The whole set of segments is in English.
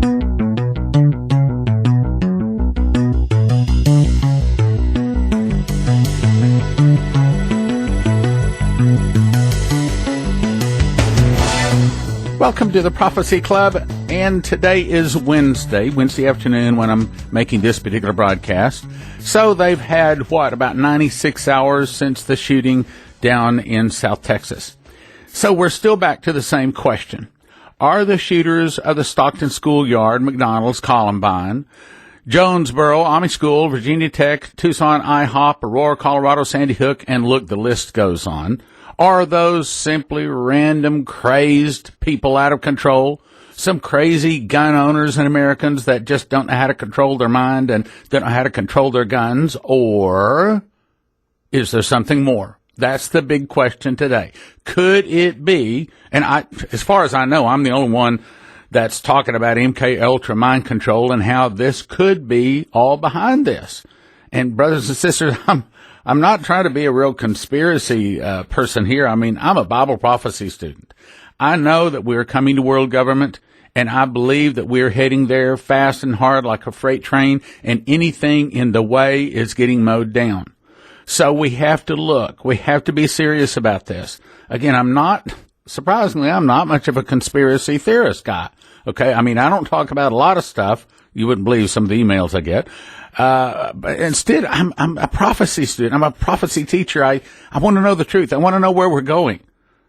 Welcome to the Prophecy Club, and today is Wednesday afternoon when I'm making this particular broadcast. So they've had, about 96 hours since the shooting down in South Texas. So we're still back to the same question. Are the shooters of the Stockton Schoolyard, McDonald's, Columbine, Jonesboro, Amish School, Virginia Tech, Tucson, IHOP, Aurora, Colorado, Sandy Hook, and look, the list goes on. Are those simply random, crazed people out of control? Some crazy gun owners and Americans that just don't know how to control their mind and don't know how to control their guns? Or is there something more? That's the big question today. Could it be, and as far as I know, I'm the only one that's talking about MK Ultra mind control and how this could be all behind this. And brothers and sisters, I'm not trying to be a real conspiracy person here. I mean, I'm a Bible prophecy student. I know that we're coming to world government, and I believe that we're heading there fast and hard like a freight train, and anything in the way is getting mowed down. So we have to look. We have to be serious about this. Again, surprisingly, I'm not much of a conspiracy theorist guy. Okay? I mean, I don't talk about a lot of stuff. You wouldn't believe some of the emails I get. But instead, I'm a prophecy student. I'm a prophecy teacher. I want to know the truth. I want to know where we're going.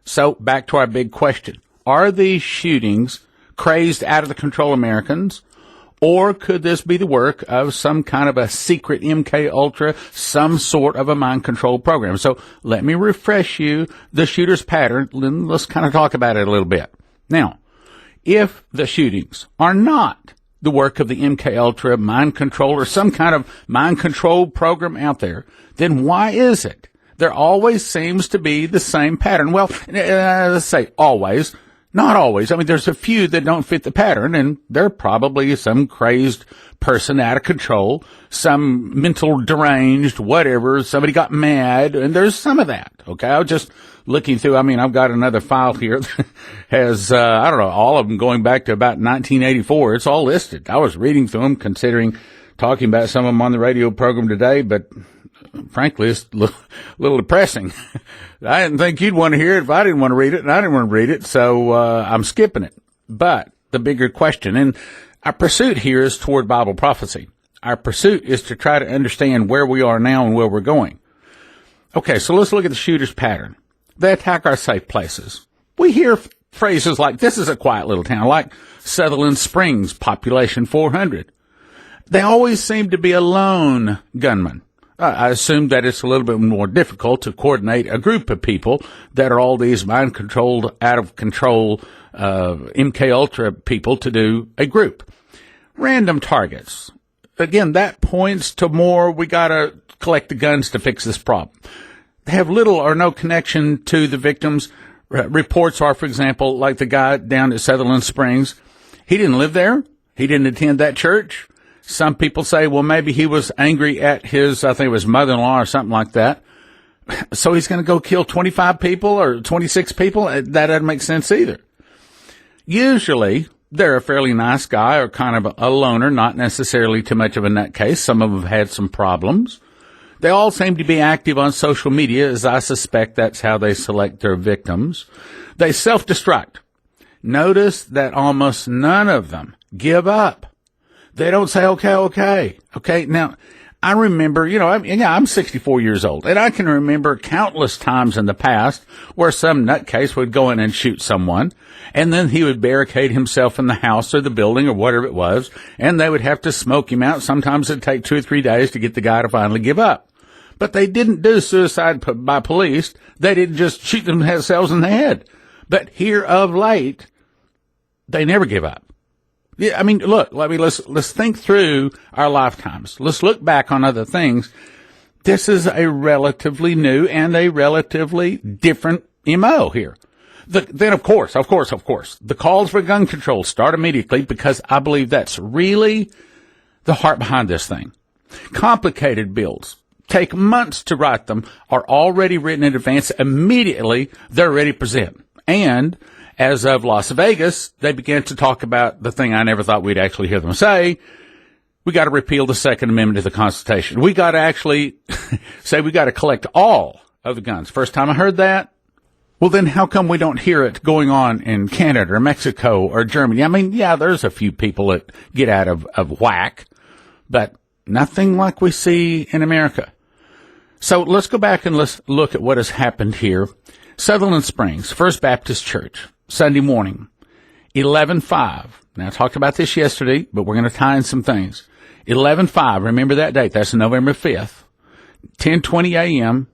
So back to our big question. Are these shootings crazed, out of the control Americans? Or could this be the work of some kind of a secret MK Ultra, some sort of a mind control program? So let me refresh you the shooter's pattern. Let's kind of talk about it a little bit. Now, if the shootings are not the work of the MK Ultra mind control or some kind of mind control program out there, then why is it there always seems to be the same pattern? Well, let's say always, not always. I mean, there's a few that don't fit the pattern, and they're probably some crazed person out of control, some mental deranged, whatever, somebody got mad, and there's some of that, okay? I was just looking through, I've got another file here that has, all of them going back to about 1984. It's all listed. I was reading through them, considering talking about some of them on the radio program today, but frankly, it's a little depressing. I didn't think you'd want to hear it if I didn't want to read it, and I didn't want to read it, so I'm skipping it. But the bigger question, and our pursuit here is toward Bible prophecy. Our pursuit is to try to understand where we are now and where we're going. Okay, so let's look at the shooter's pattern. They attack our safe places. We hear phrases like, this is a quiet little town, like Sutherland Springs, population 400. They always seem to be a lone gunman. I assume that it's a little bit more difficult to coordinate a group of people that are all these mind-controlled, out-of-control MK Ultra people to do a group. Random targets. Again, that points to more, we got to collect the guns to fix this problem. They have little or no connection to the victims. Reports are, for example, like the guy down at Sutherland Springs. He didn't live there. He didn't attend that church. Some people say, well, maybe he was angry at his, I think it was mother-in-law or something like that. So he's going to go kill 25 people or 26 people? That doesn't make sense either. Usually, they're a fairly nice guy or kind of a loner, not necessarily too much of a nutcase. Some of them have had some problems. They all seem to be active on social media, as I suspect that's how they select their victims. They self-destruct. Notice that almost none of them give up. They don't say, okay. Now, I remember, I'm 64 years old, and I can remember countless times in the past where some nutcase would go in and shoot someone, and then he would barricade himself in the house or the building or whatever it was, and they would have to smoke him out. Sometimes it'd take 2 or 3 days to get the guy to finally give up. But they didn't do suicide by police. They didn't just shoot themselves in the head. But here of late, they never give up. Yeah, let's think through our lifetimes. Let's look back on other things. This is a relatively new and a relatively different MO here. Then, of course, the calls for gun control start immediately, because I believe that's really the heart behind this thing. Complicated bills take months to write them, are already written in advance. Immediately, they're ready to present. And As of Las Vegas, they began to talk about the thing I never thought we'd actually hear them say. We got to repeal the Second Amendment to the Constitution. We got to actually say we got to collect all of the guns. First time I heard that. Well, then how come we don't hear it going on in Canada or Mexico or Germany? I mean, yeah, there's a few people that get out of whack, but nothing like we see in America. So let's go back and let's look at what has happened here. Sutherland Springs, First Baptist Church, Sunday morning, 11:05. Now, I talked about this yesterday, but we're going to tie in some things. 11:05, remember that date. That's November 5th, 10:20 a.m.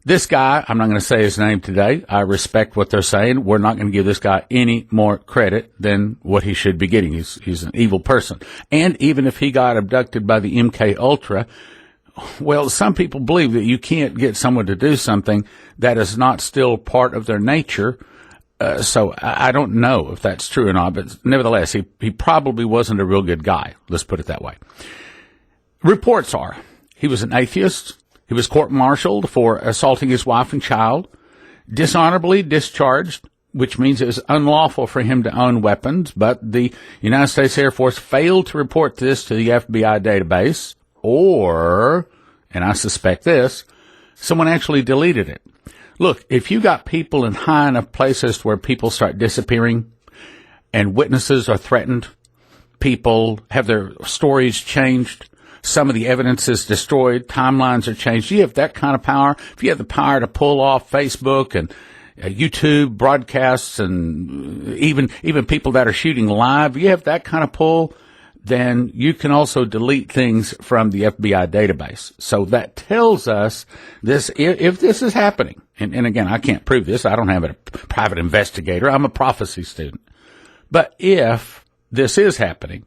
This guy, I'm not going to say his name today. I respect what they're saying. We're not going to give this guy any more credit than what he should be getting. He's an evil person. And even if he got abducted by the MK Ultra, well, some people believe that you can't get someone to do something that is not still part of their nature. So I don't know if that's true or not, but nevertheless, he probably wasn't a real good guy. Let's put it that way. Reports are he was an atheist. He was court-martialed for assaulting his wife and child, dishonorably discharged, which means it was unlawful for him to own weapons, but the United States Air Force failed to report this to the FBI database, or, and I suspect this, someone actually deleted it. Look, if you got people in high enough places where people start disappearing and witnesses are threatened, people have their stories changed, some of the evidence is destroyed, timelines are changed. You have that kind of power. If you have the power to pull off Facebook and YouTube broadcasts and even people that are shooting live, you have that kind of pull, then you can also delete things from the FBI database. So that tells us this, if this is happening, and again, I can't prove this. I don't have a private investigator. I'm a prophecy student. But if this is happening,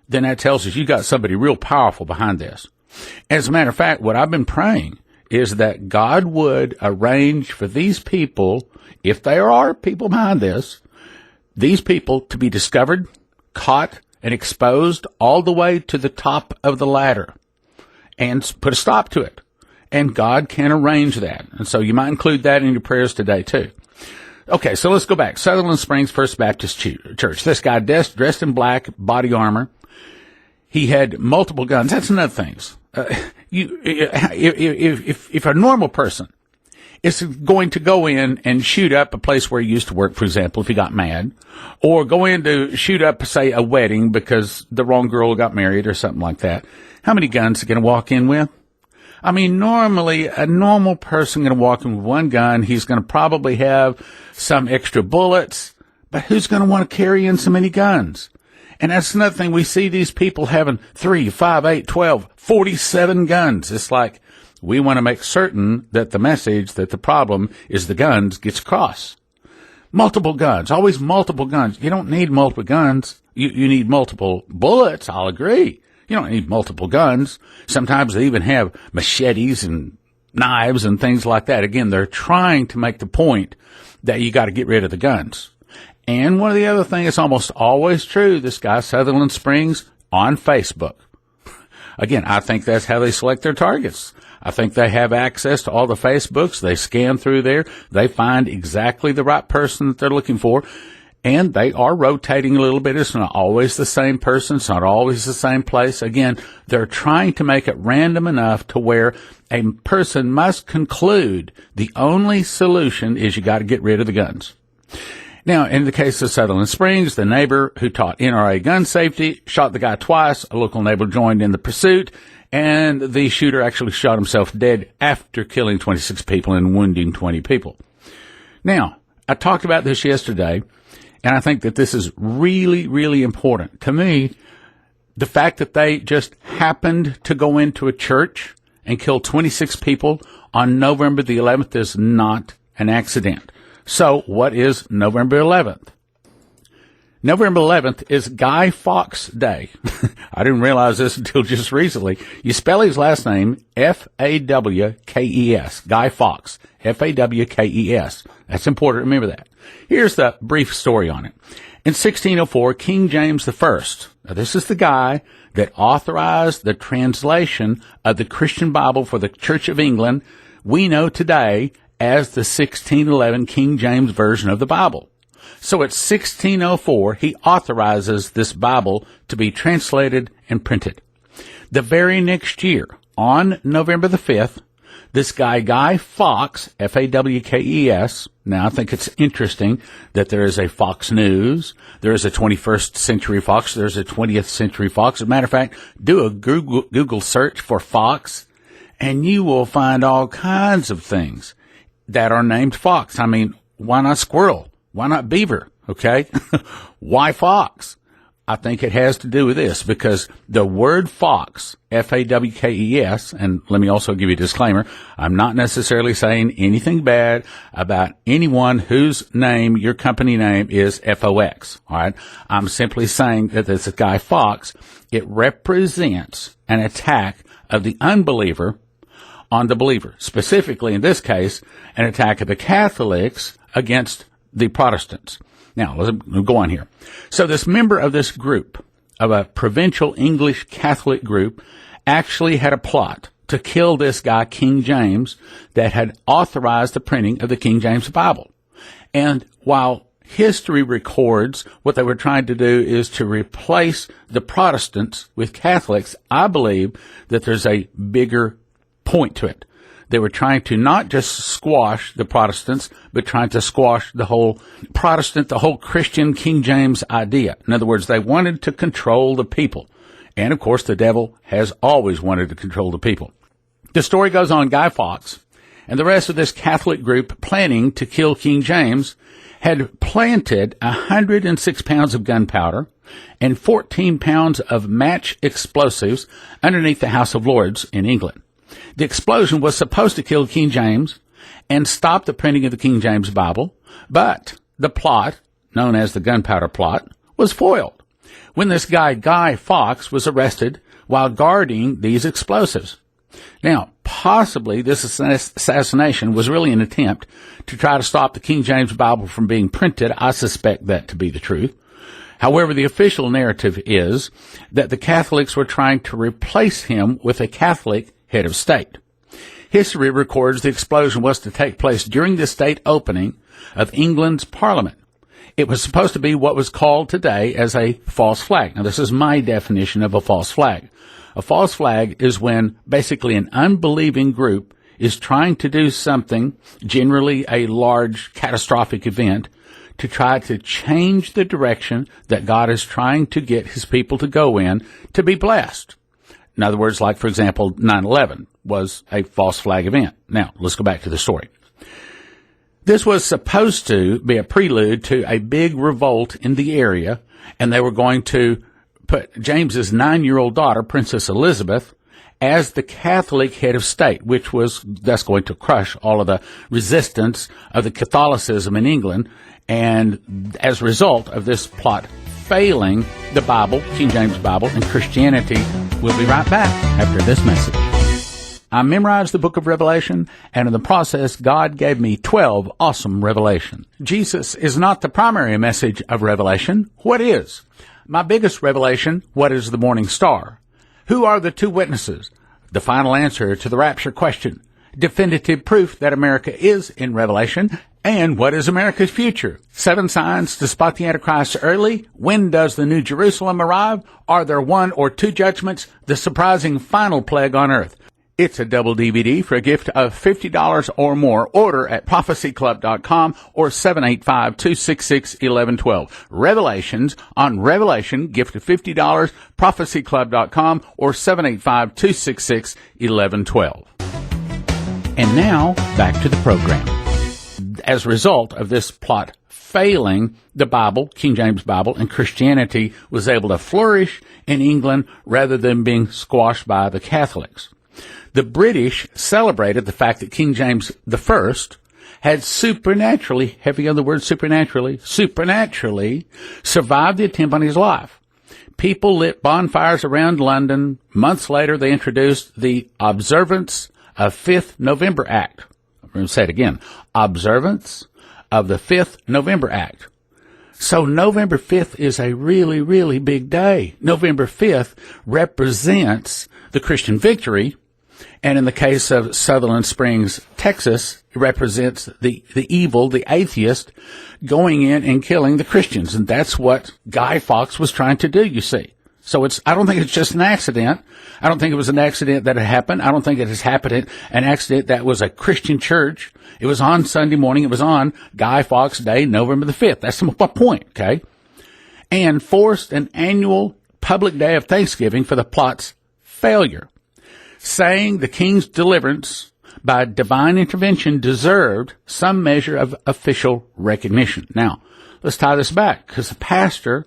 then that tells us you got somebody real powerful behind this. As a matter of fact, what I've been praying is that God would arrange for these people, if there are people behind this, these people to be discovered, caught, and exposed all the way to the top of the ladder and put a stop to it. And God can arrange that. And so you might include that in your prayers today, too. Okay, so let's go back. Sutherland Springs First Baptist Church. This guy dressed in black, body armor. He had multiple guns. That's another thing. If a normal person is going to go in and shoot up a place where he used to work, for example, if he got mad, or go in to shoot up, say, a wedding because the wrong girl got married or something like that, how many guns are going to walk in with? I mean, normally, a normal person going to walk in with one gun. He's going to probably have some extra bullets, but who's going to want to carry in so many guns? And that's another thing. We see these people having 3, 5, 8, 12, 47 guns. It's like we want to make certain that the message, that the problem is the guns, gets across. Multiple guns, always multiple guns. You don't need multiple guns. You need multiple bullets, I'll agree. You don't need multiple guns. Sometimes they even have machetes and knives and things like that. Again, they're trying to make the point that you got to get rid of the guns. And one of the other things that's almost always true, this guy, Sutherland Springs, on Facebook. Again, I think that's how they select their targets. I think they have access to all the Facebooks. They scan through there. They find exactly the right person that they're looking for. And they are rotating a little bit. It's not always the same person. It's not always the same place. Again, they're trying to make it random enough to where a person must conclude the only solution is you got to get rid of the guns. Now, in the case of Sutherland Springs, the neighbor who taught NRA gun safety shot the guy twice. A local neighbor joined in the pursuit, and the shooter actually shot himself dead after killing 26 people and wounding 20 people. Now, I talked about this yesterday, and I think that this is really, really important. To me, the fact that they just happened to go into a church and kill 26 people on November the 11th is not an accident. So, what is November 11th? November 11th is Guy Fawkes Day. I didn't realize this until just recently. You spell his last name F-A-W-K-E-S. Guy Fawkes. F-A-W-K-E-S. That's important. Remember that. Here's the brief story on it. In 1604, King James I, now this is the guy that authorized the translation of the Christian Bible for the Church of England, we know today as the 1611 King James Version of the Bible. So at 1604, he authorizes this Bible to be translated and printed. The very next year, on November the 5th, this Guy Fawkes, F-A-W-K-E-S. Now, I think it's interesting that there is a Fox News, there is a 21st Century Fox, there's a 20th Century Fox. As a matter of fact, do a Google search for Fox, and you will find all kinds of things that are named Fox. I mean, why not squirrel? Why not beaver? Okay? Why Fox? I think it has to do with this because the word Fawkes, F-A-W-K-E-S, and let me also give you a disclaimer, I'm not necessarily saying anything bad about anyone whose name, your company name, is F-O-X, all right? I'm simply saying that this Guy Fawkes, it represents an attack of the unbeliever on the believer. Specifically, in this case, an attack of the Catholics against the Protestants. Now, let's go on here. So this member of this group, of a provincial English Catholic group, actually had a plot to kill this guy, King James, that had authorized the printing of the King James Bible. And while history records what they were trying to do is to replace the Protestants with Catholics, I believe that there's a bigger point to it. They were trying to not just squash the Protestants, but trying to squash the whole Protestant, the whole Christian King James idea. In other words, they wanted to control the people. And, of course, the devil has always wanted to control the people. The story goes on, Guy Fawkes and the rest of this Catholic group planning to kill King James had planted 106 pounds of gunpowder and 14 pounds of match explosives underneath the House of Lords in England. The explosion was supposed to kill King James and stop the printing of the King James Bible, but the plot, known as the gunpowder plot, was foiled when this Guy Fawkes was arrested while guarding these explosives. Now, possibly this assassination was really an attempt to try to stop the King James Bible from being printed. I suspect that to be the truth. However, the official narrative is that the Catholics were trying to replace him with a Catholic head of state. History records the explosion was to take place during the state opening of England's Parliament. It was supposed to be what was called today as a false flag. Now, this is my definition of a false flag. A false flag is when basically an unbelieving group is trying to do something, generally a large catastrophic event, to try to change the direction that God is trying to get his people to go in to be blessed. In other words, like, for example, 9/11 was a false flag event. Now, let's go back to the story. This was supposed to be a prelude to a big revolt in the area, and they were going to put James's 9-year-old daughter, Princess Elizabeth, as the Catholic head of state, that's going to crush all of the resistance of the Catholicism in England. And as a result of this plot failing, the Bible, King James Bible, and Christianity. We'll be right back after this message. I memorized the book of Revelation, and in the process, God gave me 12 awesome revelations. Jesus is not the primary message of Revelation. What is? My biggest revelation, what is the morning star? Who are the two witnesses? The final answer to the rapture question. Definitive proof that America is in Revelation. And what is America's future? 7 signs to spot the Antichrist early. When does the New Jerusalem arrive? Are there 1 or 2 judgments? The surprising final plague on earth. It's a double DVD for a gift of $50 or more. Order at prophecyclub.com or 785-266-1112. Revelations on Revelation, gift of $50, prophecyclub.com or 785-266-1112. And now, back to the program. As a result of this plot failing, the Bible, King James Bible, and Christianity was able to flourish in England rather than being squashed by the Catholics. The British celebrated the fact that King James I had supernaturally, heavy on the word supernaturally survived the attempt on his life. People lit bonfires around London. Months later, they introduced the Observance of 5th November Act. I'm going to say it again. Observance of the 5th November Act. So November 5th is a really, really big day. November 5th represents the Christian victory And in the case of Sutherland Springs, Texas, it represents the evil, the atheist, going in and killing the Christians. And that's what Guy Fawkes was trying to do, you see. So I don't think it's just an accident. I don't think it was an accident that it happened. I don't think it has happened an accident that was a Christian church. It was on Sunday morning. It was on Guy Fawkes Day, November the 5th. That's my point, okay? And forced an annual public day of thanksgiving for the plot's failure, saying the king's deliverance by divine intervention deserved some measure of official recognition. Now, let's tie this back, because the pastor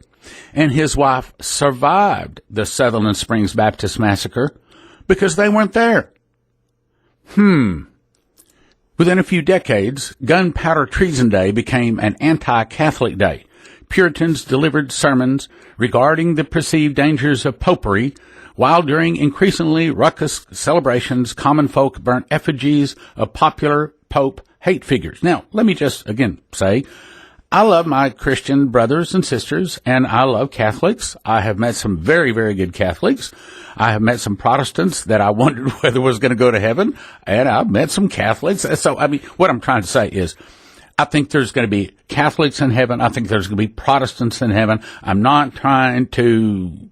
and his wife survived the Sutherland Springs Baptist massacre because they weren't there. Within a few decades, Gunpowder Treason Day became an anti-Catholic day. Puritans delivered sermons regarding the perceived dangers of popery, while during increasingly ruckus celebrations, common folk burnt effigies of popular Pope hate figures. Now, let me just again say, I love my Christian brothers and sisters, and I love Catholics. I have met some very, very good Catholics. I have met some Protestants that I wondered whether was going to go to heaven, and I've met some Catholics. So, I mean, what I'm trying to say is, I think there's going to be Catholics in heaven. I think there's going to be Protestants in heaven. I'm not trying to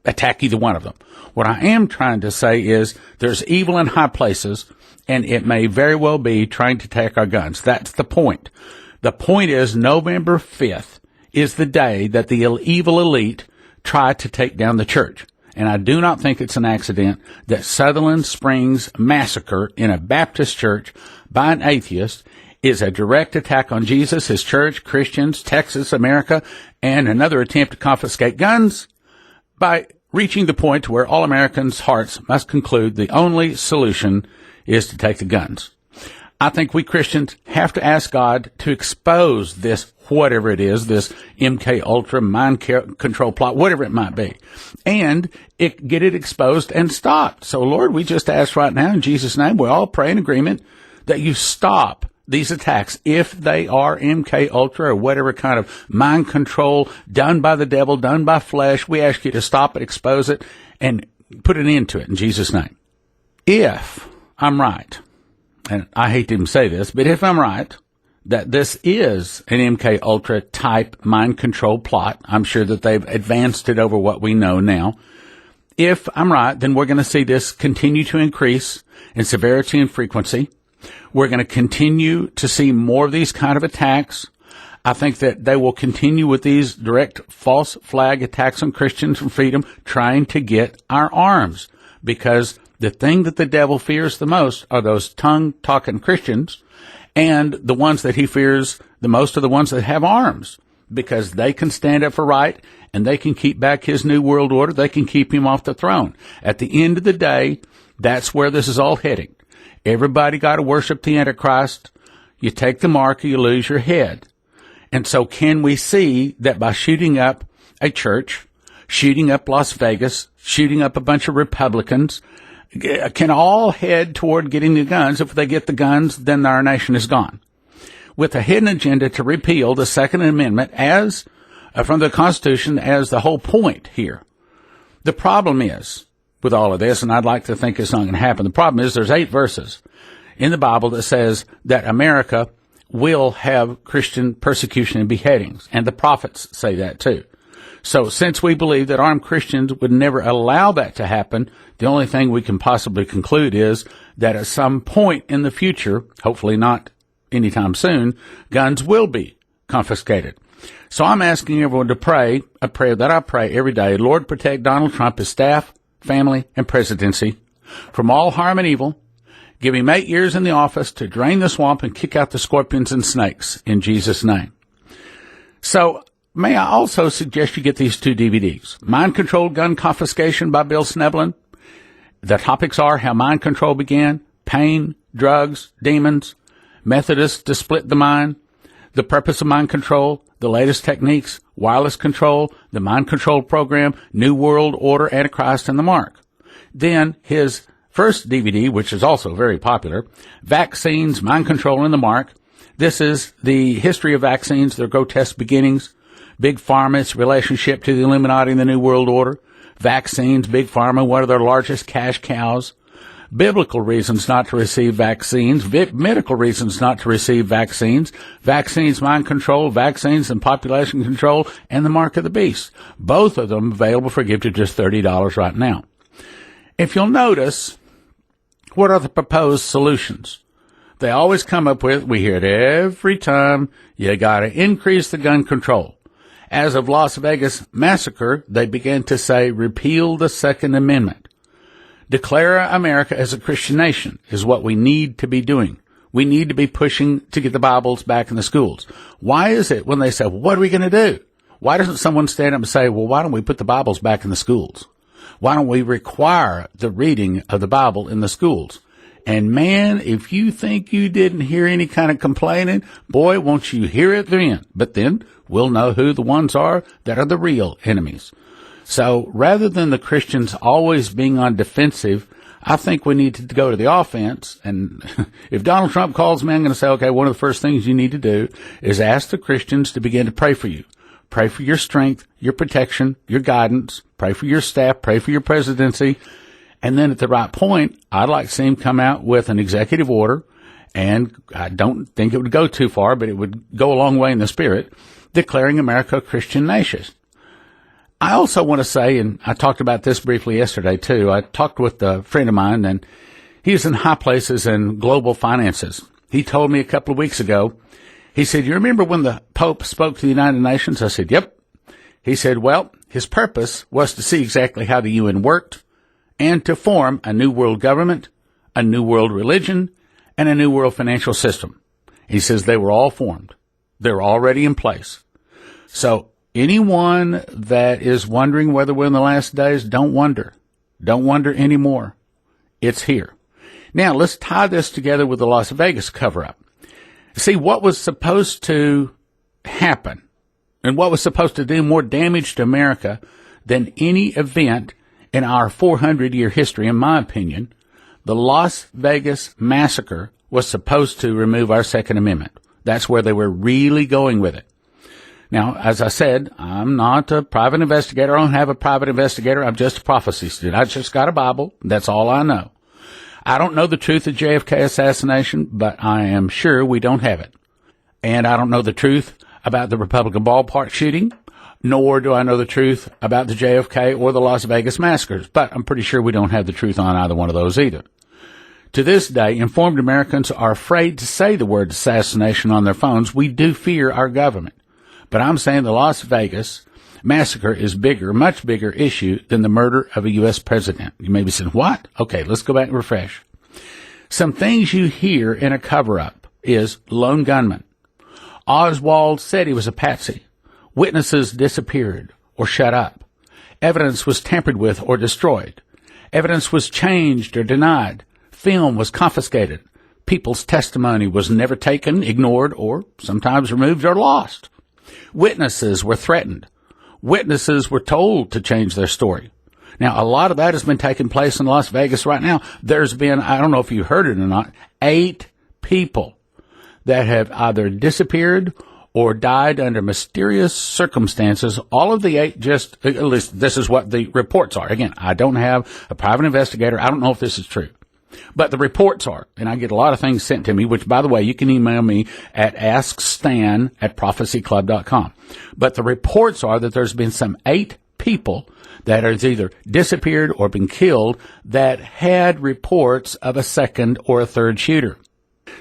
attack either one of them. What I am trying to say is there's evil in high places, and it may very well be trying to take our guns. That's the point. The point is November 5th is the day that the evil elite tried to take down the church. And I do not think it's an accident that Sutherland Springs massacre in a Baptist church by an atheist is a direct attack on Jesus, his church, Christians, Texas, America, and another attempt to confiscate guns by reaching the point where all Americans' hearts must conclude the only solution is to take the guns. I think we Christians have to ask God to expose this, whatever it is, this MK Ultra mind control plot, whatever it might be, and get it exposed and stopped. So, Lord, we just ask right now in Jesus' name, we all pray in agreement that you stop these attacks, if they are MK Ultra or whatever kind of mind control done by the devil, done by flesh. We ask you to stop it, expose it, and put an end to it in Jesus' name. If I'm right, and I hate to even say this, but if I'm right, that this is an MK Ultra type mind control plot, I'm sure that they've advanced it over what we know now. If I'm right, then we're going to see this continue to increase in severity and frequency. We're going to continue to see more of these kind of attacks. I think that they will continue with these direct false flag attacks on Christians and freedom, trying to get our arms, because the thing that the devil fears the most are those tongue-talking Christians, and the ones that he fears the most are the ones that have arms, because they can stand up for right, and they can keep back his new world order. They can keep him off the throne. At the end of the day, that's where this is all heading. Everybody got to worship the Antichrist. You take the mark or you lose your head. And so can we see that by shooting up a church, shooting up Las Vegas, shooting up a bunch of Republicans, can all head toward getting the guns? If they get the guns, then our nation is gone. With a hidden agenda to repeal the Second Amendment as from the Constitution as the whole point here. The problem is, with all of this, and I'd like to think it's not going to happen, the problem is there's 8 verses in the Bible that says that America will have Christian persecution and beheadings, and the prophets say that too. So since we believe that armed Christians would never allow that to happen, the only thing we can possibly conclude is that at some point in the future, hopefully not anytime soon, guns will be confiscated. So I'm asking everyone to pray a prayer that I pray every day. Lord, protect Donald Trump, his staff, family, and presidency from all harm and evil. Give him 8 years in the office to drain the swamp and kick out the scorpions and snakes in Jesus' name. So may I also suggest you get these 2 DVDs. Mind Control Gun Confiscation by Bill Snevlin. The topics are how mind control began, pain, drugs, demons, Methodists to split the mind, the purpose of mind control, the latest techniques, wireless control, the mind control program, New World Order, Antichrist, and the Mark. Then his first DVD, which is also very popular, Vaccines, Mind Control, and the Mark. This is the history of vaccines, their grotesque beginnings, Big Pharma, its relationship to the Illuminati and the New World Order, vaccines, Big Pharma, one of their largest cash cows, biblical reasons not to receive vaccines, medical reasons not to receive vaccines, vaccines mind control, vaccines and population control, and the mark of the beast. Both of them available for a gift of just $30 right now. If you'll notice, what are the proposed solutions? They always come up with, we hear it every time, you got to increase the gun control. As of Las Vegas massacre, they began to say, repeal the Second Amendment. Declare America as a Christian nation is what we need to be doing. We need to be pushing to get the Bibles back in the schools. Why is it when they say, well, what are we going to do? Why doesn't someone stand up and say, well, why don't we put the Bibles back in the schools? Why don't we require the reading of the Bible in the schools? And man, if you think you didn't hear any kind of complaining, boy, won't you hear it then. But then we'll know who the ones are that are the real enemies. So rather than the Christians always being on defensive, I think we need to go to the offense. And if Donald Trump calls me, I'm going to say, okay, one of the first things you need to do is ask the Christians to begin to pray for you. Pray for your strength, your protection, your guidance. Pray for your staff. Pray for your presidency. And then at the right point, I'd like to see him come out with an executive order, and I don't think it would go too far, but it would go a long way in the spirit, declaring America a Christian nation. I also want to say, and I talked about this briefly yesterday too, I talked with a friend of mine, and he's in high places in global finances. He told me a couple of weeks ago, he said, you remember when the Pope spoke to the United Nations? I said, yep. He said, well, his purpose was to see exactly how the UN worked, and to form a new world government, a new world religion, and a new world financial system. He says they were all formed. They're already in place. So anyone that is wondering whether we're in the last days, don't wonder. Don't wonder anymore. It's here. Now, let's tie this together with the Las Vegas cover-up. See, what was supposed to happen and what was supposed to do more damage to America than any event in our 400-year history, in my opinion, the Las Vegas massacre was supposed to remove our Second Amendment. That's where they were really going with it. Now, as I said, I'm not a private investigator. I don't have a private investigator. I'm just a prophecy student. I just got a Bible. That's all I know. I don't know the truth of JFK assassination, but I am sure we don't have it. And I don't know the truth about the Republican ballpark shooting, nor do I know the truth about the JFK or the Las Vegas massacres, but I'm pretty sure we don't have the truth on either one of those either. To this day, informed Americans are afraid to say the word assassination on their phones. We do fear our government. But I'm saying the Las Vegas massacre is bigger, much bigger issue than the murder of a U.S. president. You may be saying, what? Okay, let's go back and refresh. Some things you hear in a cover-up is lone gunman. Oswald said he was a patsy. Witnesses disappeared or shut up. Evidence was tampered with or destroyed. Evidence was changed or denied. Film was confiscated. People's testimony was never taken, ignored, or sometimes removed or lost. Witnesses were threatened. Witnesses were told to change their story. Now, a lot of that has been taking place in Las Vegas right now. There's been, I don't know if you heard it or not, 8 people that have either disappeared or died under mysterious circumstances. All of the 8 just, at least this is what the reports are. Again, I don't have a private investigator. I don't know if this is true. But the reports are, and I get a lot of things sent to me, which, by the way, you can email me at askstan@prophecyclub.com. But the reports are that there's been some 8 people that are either disappeared or been killed that had reports of a second or a third shooter.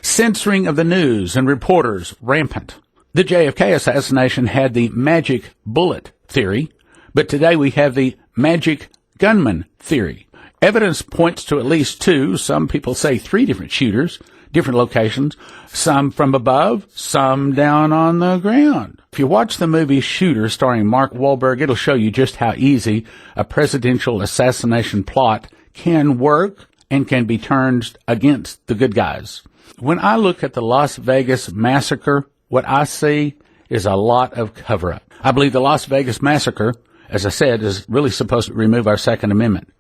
Censoring of the news and reporters rampant. The JFK assassination had the magic bullet theory, but today we have the magic gunman theory. Evidence points to at least 2, some people say 3 different shooters, different locations, some from above, some down on the ground. If you watch the movie Shooter starring Mark Wahlberg, it'll show you just how easy a presidential assassination plot can work and can be turned against the good guys. When I look at the Las Vegas massacre, what I see is a lot of cover-up. I believe the Las Vegas massacre, as I said, is really supposed to remove our Second Amendment.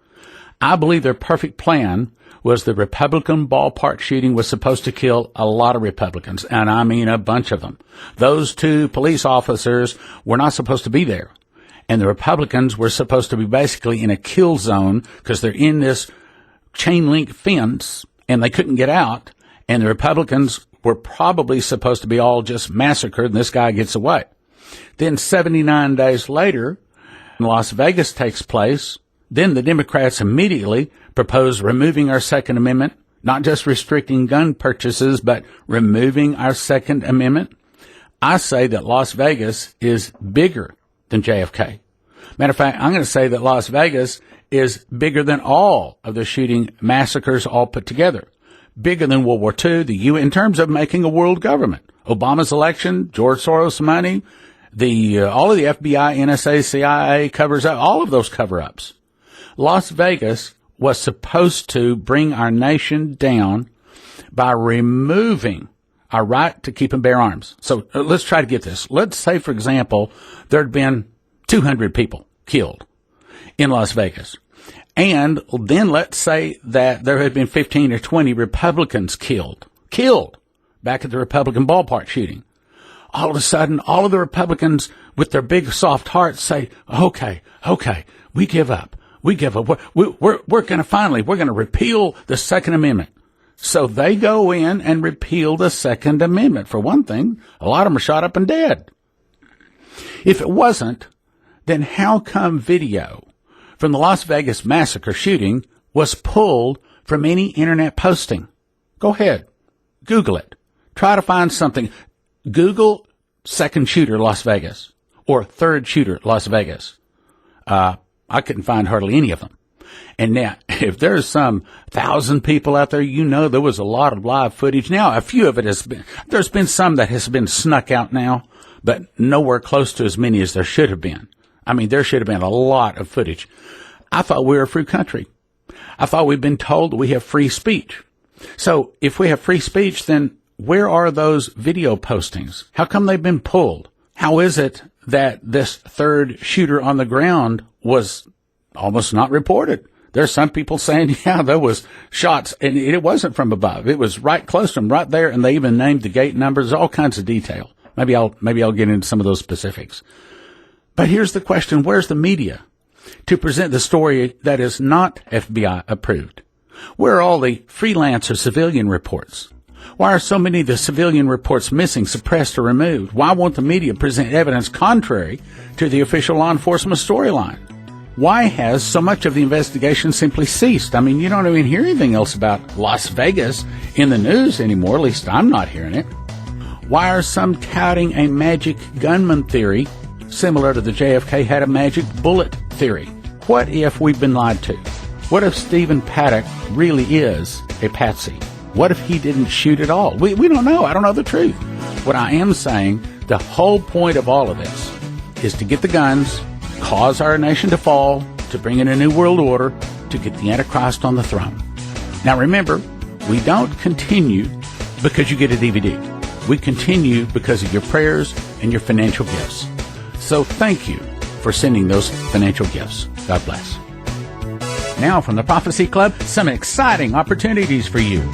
I believe their perfect plan was the Republican ballpark shooting was supposed to kill a lot of Republicans, and I mean a bunch of them. Those 2 police officers were not supposed to be there, and the Republicans were supposed to be basically in a kill zone because they're in this chain link fence and they couldn't get out, and the Republicans were probably supposed to be all just massacred, and this guy gets away. Then 79 days later, Las Vegas takes place. Then the Democrats immediately propose removing our Second Amendment, not just restricting gun purchases, but removing our Second Amendment. I say that Las Vegas is bigger than JFK. Matter of fact, I'm going to say that Las Vegas is bigger than all of the shooting massacres all put together. Bigger than World War II, the UN, in terms of making a world government. Obama's election, George Soros' money, all of the FBI, NSA, CIA covers up, all of those cover-ups. Las Vegas was supposed to bring our nation down by removing our right to keep and bear arms. So let's try to get this. Let's say, for example, there had been 200 people killed in Las Vegas. And then let's say that there had been 15 or 20 Republicans killed back at the Republican ballpark shooting. All of a sudden, all of the Republicans with their big soft hearts say, okay, we give up. We're going to repeal the Second Amendment. So they go in and repeal the Second Amendment. For one thing, a lot of them are shot up and dead. If it wasn't, then how come video from the Las Vegas massacre shooting was pulled from any internet posting? Go ahead. Google it. Try to find something. Google second shooter Las Vegas or third shooter Las Vegas. I couldn't find hardly any of them. And now, if there's some 1,000 people out there, there was a lot of live footage. Now, a few of it there's been some that has been snuck out now, but nowhere close to as many as there should have been. I mean, there should have been a lot of footage. I thought we were a free country. I thought we'd been told we have free speech. So if we have free speech, then where are those video postings? How come they've been pulled? How is it that this third shooter on the ground was almost not reported? There's some people saying, yeah, there was shots, and it wasn't from above. It was right close to them, right there, and they even named the gate numbers, all kinds of detail. Maybe I'll get into some of those specifics. But here's the question, where's the media to present the story that is not FBI approved? Where are all the freelance or civilian reports? Why are so many of the civilian reports missing, suppressed, or removed? Why won't the media present evidence contrary to the official law enforcement storyline? Why has so much of the investigation simply ceased? I mean, you don't even hear anything else about Las Vegas in the news anymore. At least I'm not hearing it. Why are some touting a magic gunman theory similar to the JFK had a magic bullet theory? What if we've been lied to? What if Stephen Paddock really is a patsy? What if he didn't shoot at all? We don't know. I don't know the truth. What I am saying, the whole point of all of this is to get the guns, cause our nation to fall, to bring in a new world order, to get the Antichrist on the throne. Now remember, we don't continue because you get a DVD. We continue because of your prayers and your financial gifts. So thank you for sending those financial gifts. God bless. Now from the Prophecy Club, some exciting opportunities for you.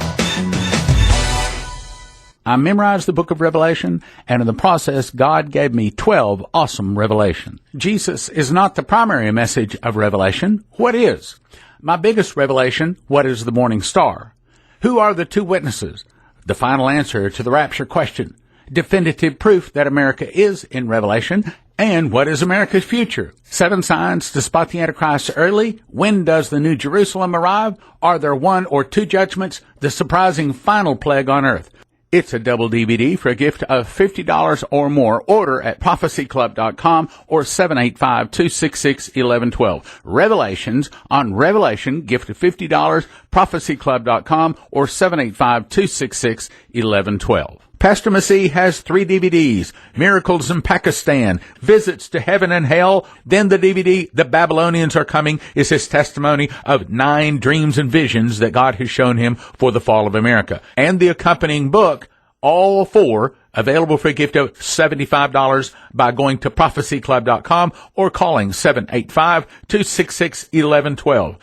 I memorized the book of Revelation, and in the process, God gave me 12 awesome revelations. Jesus is not the primary message of Revelation. What is? My biggest revelation, what is the morning star? Who are the two witnesses? The final answer to the rapture question. Definitive proof that America is in Revelation. And what is America's future? 7 signs to spot the Antichrist early. When does the New Jerusalem arrive? Are there 1 or 2 judgments? The surprising final plague on earth. It's a double DVD for a gift of $50 or more. Order at prophecyclub.com or 785-266-1112. Revelations on Revelation, gift of $50, prophecyclub.com or 785-266-1112. Pastor Massey has 3 DVDs, Miracles in Pakistan, Visits to Heaven and Hell. Then the DVD, The Babylonians Are Coming, is his testimony of 9 dreams and visions that God has shown him for the fall of America. And the accompanying book, all 4, available for a gift of $75 by going to prophecyclub.com or calling 785-266-1112.